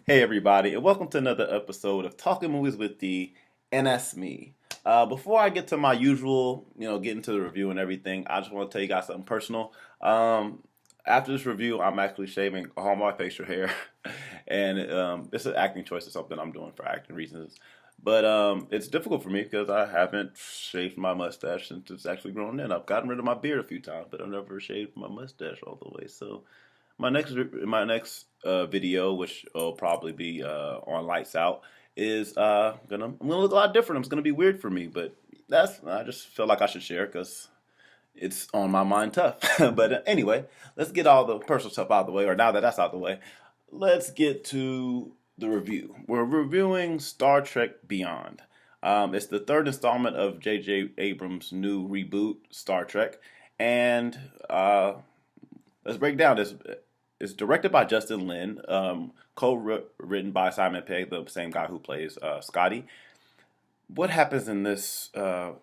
Hey everybody, and welcome to another episode of Talking Movies with D, and that's me. Before I get to my usual, get into the review and everything, I just want to tell you guys something personal. Um, After this review, I'm actually shaving all my facial hair, and it's an acting choice or something I'm doing for acting reasons. But it's difficult for me because I haven't shaved my mustache since it's actually grown in. I've gotten rid of my beard a few times, but I've never shaved my mustache all the way. So my next video, which will probably be on Lights Out, is I'm gonna look a lot different. It's gonna be weird for me, but I just feel like I should share because it's on my mind tough. But anyway, let's get all the personal stuff out of the way. Or now that that's out of the way, let's get to the review. We're reviewing Star Trek Beyond. It's the third installment of J.J. Abrams' new reboot, Star Trek, and let's break down this. It's directed by Justin Lin, co-written by Simon Pegg, the same guy who plays Scotty. What happens in this? The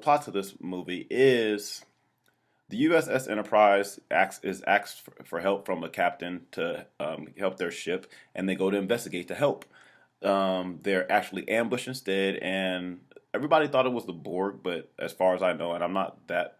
plot to this movie is the USS Enterprise is asked for help from a captain to help their ship, and they go to investigate to help. They're actually ambushed instead, and everybody thought it was the Borg, but as far as I know, and I'm not that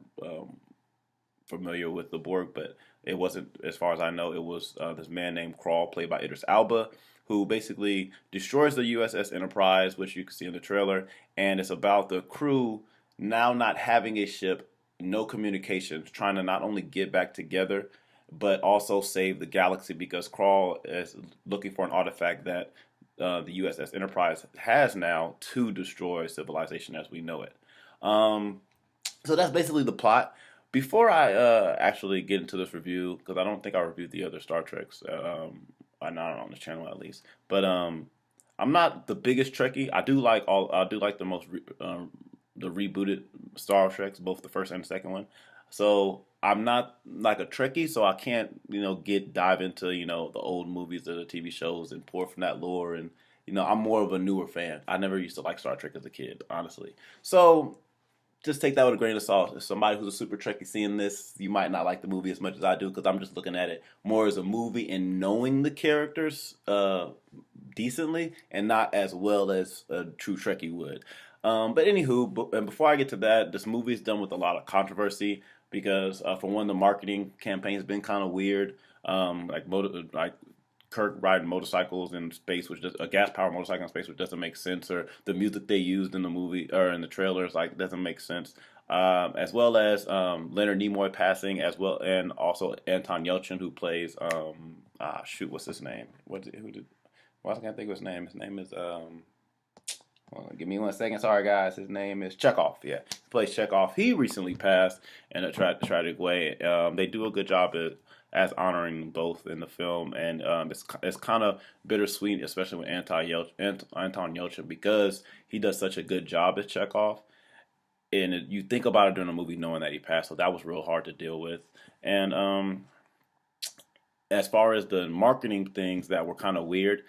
familiar with the Borg, but it wasn't, as far as I know, it was this man named Krall, played by Idris Elba, who basically destroys the USS Enterprise, which you can see in the trailer, and it's about the crew now not having a ship, no communications, trying to not only get back together, but also save the galaxy because Krall is looking for an artifact that the USS Enterprise has now to destroy civilization as we know it. So that's basically the plot. Before I actually get into this review, because I don't think I reviewed the other Star Treks, I'm not on the channel at least. But I'm not the biggest Trekkie. I do like the the rebooted Star Treks, both the first and the second one. So I'm not like a Trekkie, so I can't dive into the old movies or the TV shows and pour from that lore. And I'm more of a newer fan. I never used to like Star Trek as a kid, honestly. So just take that with a grain of salt. If somebody who's a super Trekkie seeing this, you might not like the movie as much as I do because I'm just looking at it more as a movie and knowing the characters decently and not as well as a true Trekkie would. But anywho, and before I get to that, this movie is done with a lot of controversy because for one, the marketing campaign has been kind of weird. Like Kirk riding motorcycles in space, which does a gas powered motorcycle in space, which doesn't make sense, or the music they used in the movie or in the trailers like doesn't make sense. As well as Leonard Nimoy passing, as well, and also Anton Yelchin, who plays shoot, what's his name? Why can't I think of his name? His name is hold on, give me 1 second. Sorry, guys. His name is Chekhov. Yeah, he plays Chekhov. He recently passed in a tragic way. They do a good job as honoring both in the film, and it's kind of bittersweet, especially with Anton Yelchin, because he does such a good job as Chekhov. And you think about it during the movie, knowing that he passed, so that was real hard to deal with. And as far as the marketing things that were kind of weird,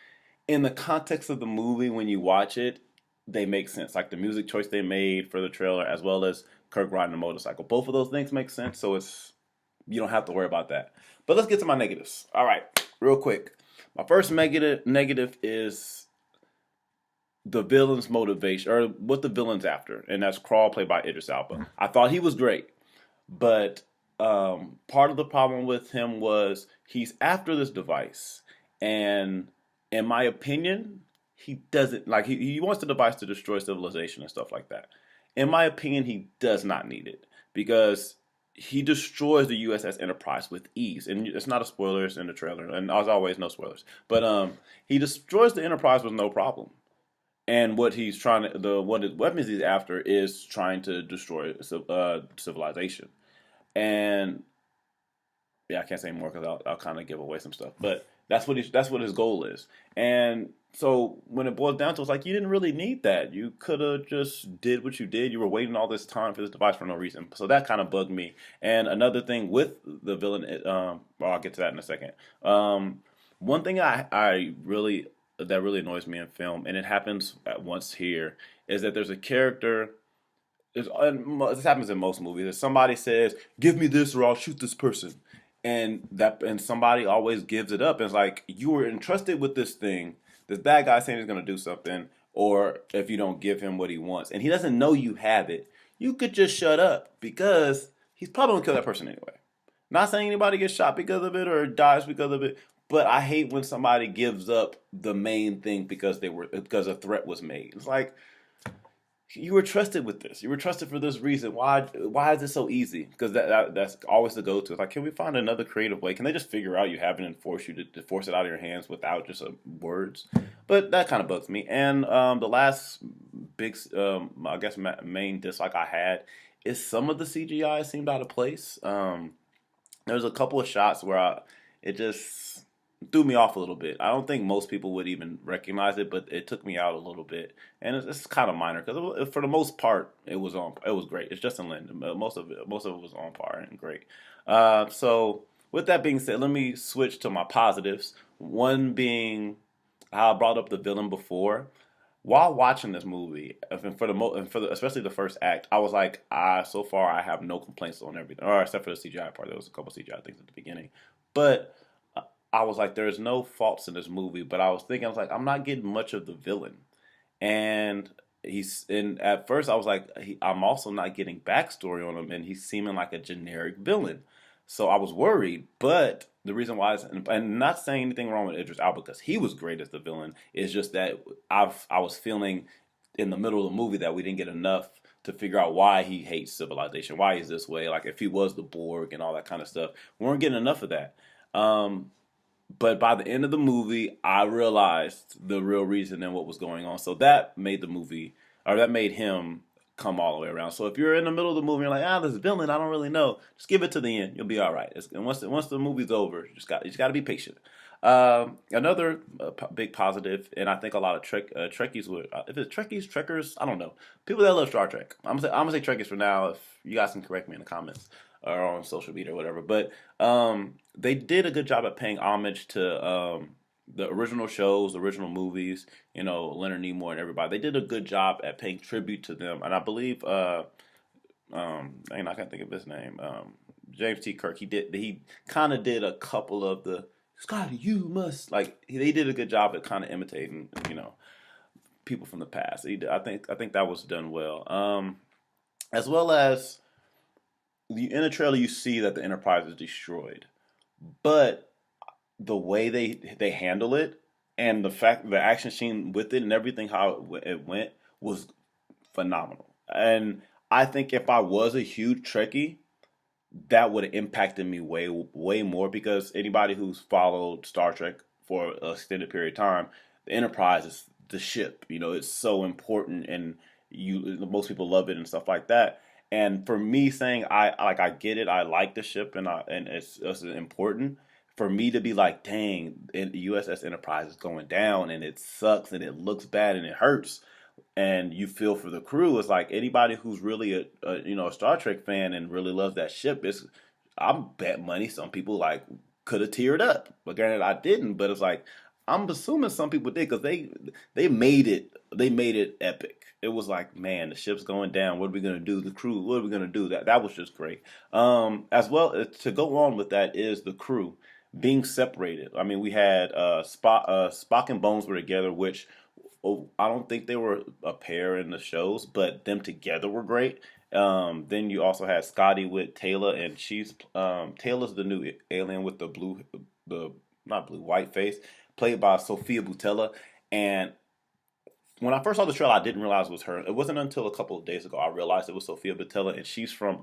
in the context of the movie, when you watch it, they make sense. Like the music choice they made for the trailer, as well as Kirk riding a motorcycle. Both of those things make sense, so you don't have to worry about that. But let's get to my negatives. All right, real quick. My first negative is the villain's motivation, or what the villain's after, and that's Krall, played by Idris Elba. I thought he was great, but part of the problem with him was he's after this device, and in my opinion, he doesn't like he wants the device to destroy civilization and stuff like that. In my opinion, he does not need it because he destroys the USS Enterprise with ease, and it's not a spoiler; it's in the trailer, and as always, no spoilers. But he destroys the Enterprise with no problem. And what he's trying to what his weapons he's after is trying to destroy civilization. And yeah, I can't say more because I'll kind of give away some stuff. But that's what his goal is. And so when it boils down to it, it's like you didn't really need that. You could have just did what you did. You were waiting all this time for this device for no reason. So that kind of bugged me. And another thing with the villain, well, I'll get to that in a second. One thing I really that really annoys me in film, and it happens at once here, is that there's a character. This happens in most movies. If somebody says, "Give me this, or I'll shoot this person," and somebody always gives it up. And it's like you were entrusted with this thing. This bad guy saying he's gonna do something, or if you don't give him what he wants, and he doesn't know you have it, you could just shut up because he's probably gonna kill that person anyway. Not saying anybody gets shot because of it or dies because of it, but I hate when somebody gives up the main thing because a threat was made. It's like you were trusted with this. You were trusted for this reason. Why is it so easy? Because that's always the go to. It's like, can we find another creative way? Can they just figure out you haven't and force you to force it out of your hands without just words? But that kind of bugs me. And the last big, I guess, main dislike I had is some of the CGI seemed out of place. There's a couple of shots where it just threw me off a little bit. I don't think most people would even recognize it, but it took me out a little bit, and it's kind of minor because for the most part it was great. It's Justin Lin. Most of it was on par and great. So with that being said, let me switch to my positives. One being how I brought up the villain before. While watching this movie, especially the first act, I was like, so far I have no complaints on everything, or except for the CGI part. There was a couple CGI things at the beginning, but I was like, there's no faults in this movie. But I was thinking, I was like, I'm not getting much of the villain, and at first I was like, I'm also not getting backstory on him, and he's seeming like a generic villain. So I was worried, but the reason why and not saying anything wrong with Idris Elba because he was great as the villain, is just that I was feeling in the middle of the movie that we didn't get enough to figure out why he hates civilization, why he's this way, like if he was the Borg and all that kind of stuff. We weren't getting enough of that. But by the end of the movie, I realized the real reason and what was going on. So that made the movie, or that made him come all the way around. So if you're in the middle of the movie, you're like, this villain, I don't really know. Just give it to the end. You'll be all right. And once the movie's over, you just got to be patient. Another big positive, and I think a lot of Trekkies would, if it's Trekkies, Trekkers, I don't know. People that love Star Trek. I'm gonna say Trekkies for now. If you guys can correct me in the comments or on social media or whatever. But they did a good job at paying homage to the original shows, original movies. You know, Leonard Nimoy and everybody. They did a good job at paying tribute to them, and I believe I can't think of his name. James T. Kirk. He kind of did a couple of the Scotty, you must like. They did a good job at kind of imitating, people from the past. I think that was done well. As well as in the trailer, you see that the Enterprise is destroyed, but the way they handle it and the action scene with it and everything how it went was phenomenal. And I think if I was a huge Trekkie, that would have impacted me way more because anybody who's followed Star Trek for an extended period of time, the Enterprise is the ship. It's so important, and most people love it and stuff like that. And for me, saying I get it, I like the ship, and it's important. For me to be like, dang, USS Enterprise is going down, and it sucks, and it looks bad, and it hurts and you feel for the crew. It's like anybody who's really a Star Trek fan and really loves that ship. I'm bet money some people like could have teared up, but granted I didn't. But it's like I'm assuming some people did because they made it epic. It was like, man, the ship's going down. What are we gonna do? The crew, what are we gonna do? That was just great. As well to go on with that is the crew being separated. I mean, we had Spock and Bones were together, which I don't think they were a pair in the shows, but them together were great. Then you also had Scotty with Taylor, and Taylor's the new alien with the not blue, white face, played by Sophia Boutella. And when I first saw the trailer, I didn't realize it was her. It wasn't until a couple of days ago I realized it was Sophia Boutella, and she's from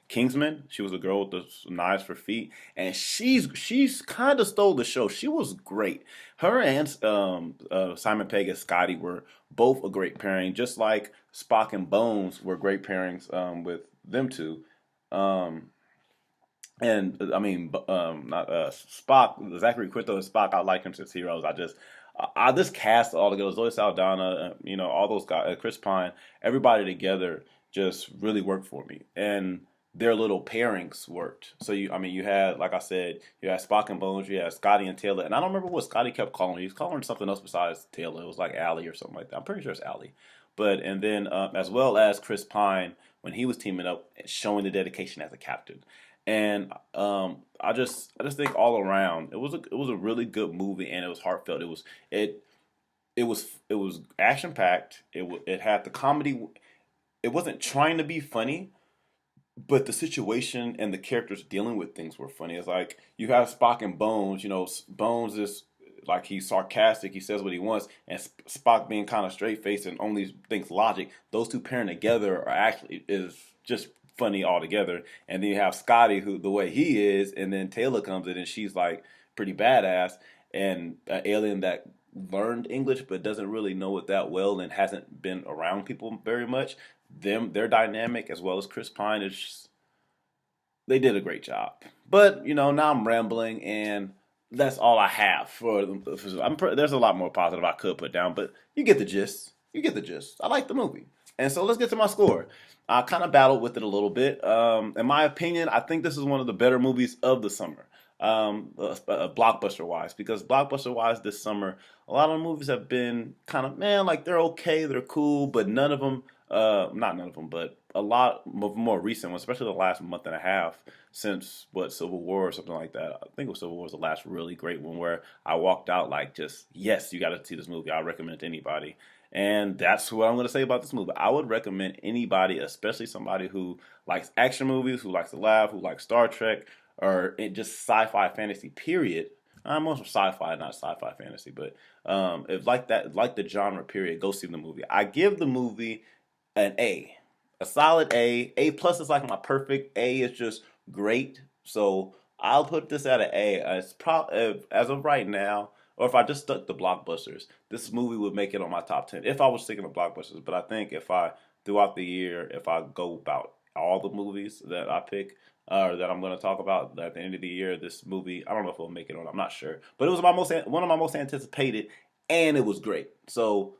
Kingsman. She was a girl with the knives for feet, and she's kind of stole the show. She was great. Her and Simon Pegg as Scotty were both a great pairing, just like Spock and Bones were great pairings with them two. And I mean, not Spock, Zachary Quinto as Spock. I like him since Heroes. I just cast all together. Zoe Saldana, all those guys, Chris Pine, everybody together just really worked for me, and their little pairings worked. So you had, like I said, you had Spock and Bones, you had Scotty and Taylor, and I don't remember what Scotty kept calling. He was calling something else besides Taylor. It was like Allie or something like that. I'm pretty sure it's Allie. And then as well as Chris Pine when he was teaming up, showing the dedication as a captain. And I just think all around it was a really good movie, and it was heartfelt. It it was action packed. It had the comedy. It wasn't trying to be funny, but the situation and the characters dealing with things were funny. It's like you have Spock and Bones. Bones is like he's sarcastic. He says what he wants, and Spock being kind of straight faced and only thinks logic. Those two pairing together are actually is just funny altogether. And then you have Scotty, who the way he is, and then Taylor comes in and she's like pretty badass, and an alien that learned English but doesn't really know it that well and hasn't been around people very much. Their dynamic as well as Chris Pine is just, they did a great job. But now I'm rambling, and that's all I have for them. There's a lot more positive I could put down, but you get the gist. You get the gist. I like the movie, and so let's get to my score. I kind of battled with it a little bit. In my opinion, I think this is one of the better movies of the summer, blockbuster wise, because blockbuster wise this summer, a lot of the movies have been kind of man, like they're okay, they're cool, but none of them, not none of them, but a lot of more recent ones, especially the last month and a half since Civil War or something like that. I think it was Civil War was the last really great one where I walked out like just yes, you got to see this movie. I recommend it to anybody. And that's what I'm going to say about this movie. I would recommend anybody, especially somebody who likes action movies, who likes to laugh, who likes Star Trek, or just sci-fi fantasy. Period. I'm most sci-fi, not sci-fi fantasy, but if like that, like the genre. Period. Go see the movie. I give the movie an A, a solid A. A plus is like my perfect. A is just great. So I'll put this at an A. As of right now, or if I just stuck to blockbusters, this movie would make it on my top 10 if I was sticking to blockbusters. But I think if I throughout the year, if I go about all the movies that I pick or that I'm going to talk about at the end of the year, this movie, I don't know if it'll make it on. I'm not sure, but it was one of my most anticipated, and it was great. So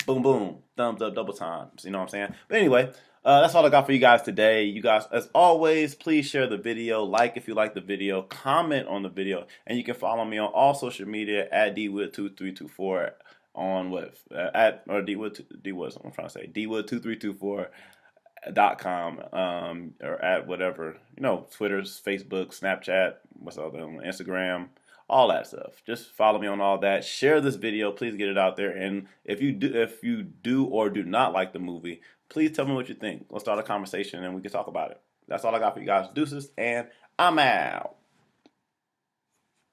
boom, boom, thumbs up, double times. You know what I'm saying? But anyway, that's all I got for you guys today. You guys, as always, please share the video, like if you like the video, comment on the video, and you can follow me on all social media at dwood2324 on what at or dwood dwood. I'm trying to say dwood2324.com or at whatever Twitter's, Facebook, Snapchat, what's the other one, Instagram, all that stuff. Just follow me on all that. Share this video. Please get it out there. And if you do or do not like the movie, please tell me what you think. Let's start a conversation and we can talk about it. That's all I got for you guys. Deuces, and I'm out.